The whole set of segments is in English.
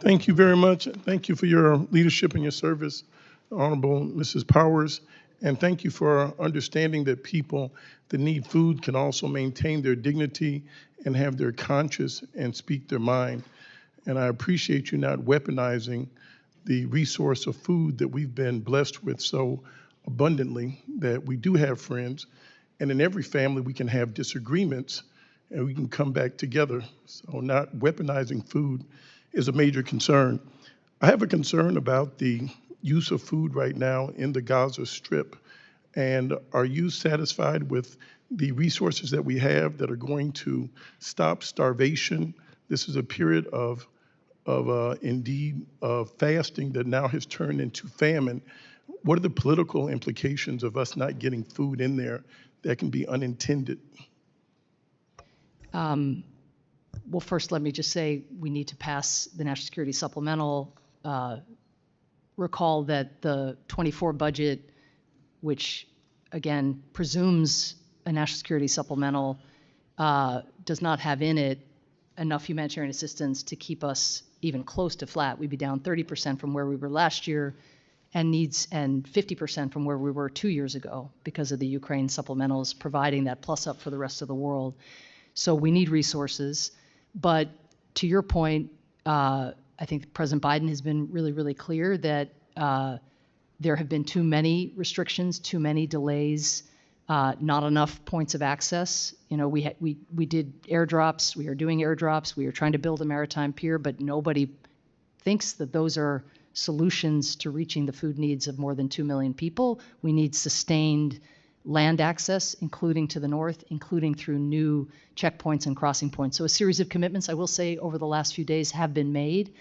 Thank you very much. Thank you for your leadership and your service, Honorable Mrs. Powers. And thank you for understanding that people that need food can also maintain their dignity and have their conscience and speak their mind. And I appreciate you not weaponizing the resource of food that we've been blessed with so abundantly, that we do have friends. And in every family, we can have disagreements and we can come back together. So not weaponizing food is a major concern. I have a concern about the use of food right now in the Gaza Strip. And are you satisfied with the resources that we have that are going to stop starvation? This is a period of indeed fasting that now has turned into famine. What are the political implications of us not getting food in there that can be unintended? Well, first, let me just say we need to pass the National Security Supplemental. Recall that the 24 budget, which again presumes a National Security Supplemental, does not have in it enough humanitarian assistance to keep us even close to flat. We'd be down 30% from where we were last year and 50% from where we were 2 years ago because of the Ukraine supplementals providing that plus up for the rest of the world. So we need resources. But to your point, I think President Biden has been really, really clear that there have been too many restrictions, too many delays, not enough points of access. You know, we did airdrops, we are doing airdrops, we are trying to build a maritime pier, but nobody thinks that those are solutions to reaching the food needs of more than 2 million people. We need sustained land access, including to the north, including through new checkpoints and crossing points. So a series of commitments, I will say, over the last few days have been made,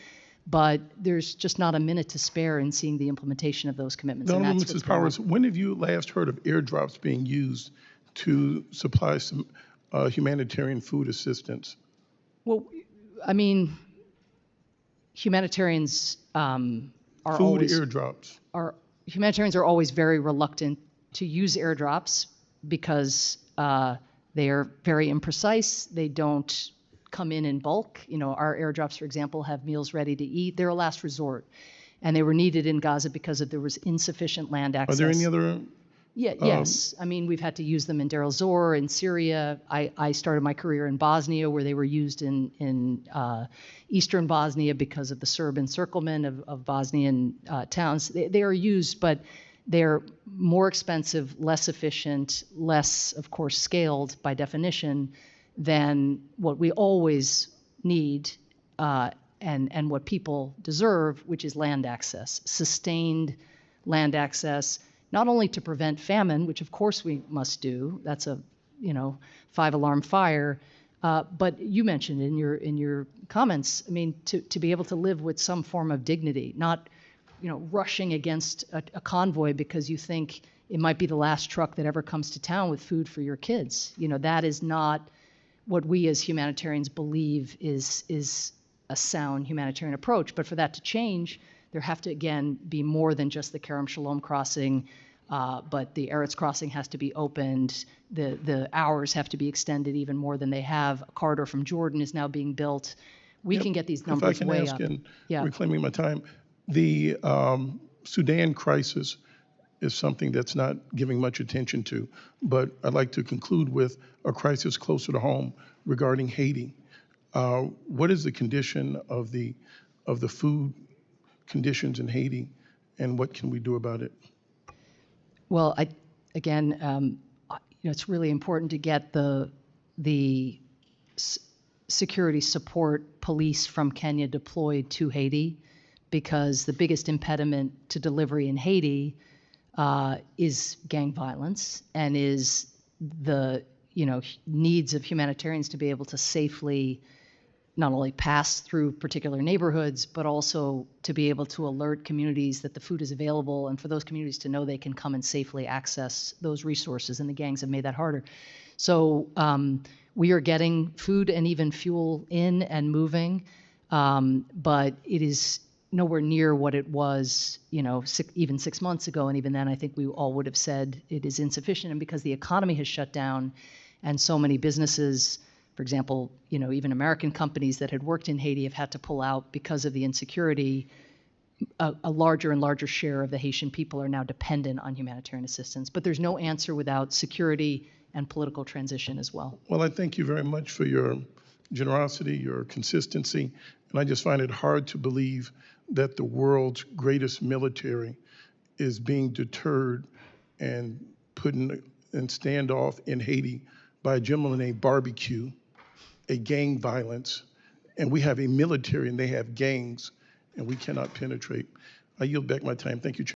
but there's just not a minute to spare in seeing the implementation of those commitments. Honorable Mrs. Powers, when have you last heard of airdrops being used to supply some humanitarian food assistance? Well, I mean, humanitarians airdrops. Humanitarians are always very reluctant to use airdrops because they are very imprecise. They don't come in bulk. You know, our airdrops, for example, have meals ready to eat. They're a last resort, and they were needed in Gaza because there was insufficient land access. Are there any other? Yes. I mean, we've had to use them in Deir el-Zor, in Syria. I started my career in Bosnia, where they were used in eastern Bosnia because of the Serb encirclement of Bosnian towns. They are used, but they're more expensive, less efficient, less, of course, scaled by definition than what we always need and what people deserve, which is land access, sustained land access, not only to prevent famine, which of course we must do. That's a 5-alarm fire. But you mentioned in your comments, I mean, to be able to live with some form of dignity, not rushing against a convoy because you think it might be the last truck that ever comes to town with food for your kids. That is not what we as humanitarians believe is a sound humanitarian approach. But for that to change, there have to, again, be more than just the Kerem Shalom crossing, but the Eretz crossing has to be opened. The hours have to be extended even more than they have. A corridor from Jordan is now being built. We can get these numbers way up. If I can ask, and reclaiming my time, the Sudan crisis is something that's not giving much attention to, but I'd like to conclude with a crisis closer to home regarding Haiti. What is the condition of the food conditions in Haiti, and what can we do about it? Well, it's really important to get the security support police from Kenya deployed to Haiti, because the biggest impediment to delivery in Haiti is gang violence and is the needs of humanitarians to be able to safely not only pass through particular neighborhoods, but also to be able to alert communities that the food is available, and for those communities to know they can come and safely access those resources, and the gangs have made that harder. So we are getting food and even fuel in and moving, but it is nowhere near what it was, even 6 months ago. And even then, I think we all would have said it is insufficient. And because the economy has shut down and so many businesses For example, even American companies that had worked in Haiti have had to pull out because of the insecurity. A larger and larger share of the Haitian people are now dependent on humanitarian assistance. But there's no answer without security and political transition as well. Well, I thank you very much for your generosity, your consistency, and I just find it hard to believe that the world's greatest military is being deterred and put in standoff in Haiti by a gentleman named Barbecue, a gang violence, and we have a military and they have gangs, and we cannot penetrate. I yield back my time. Thank you, Chair.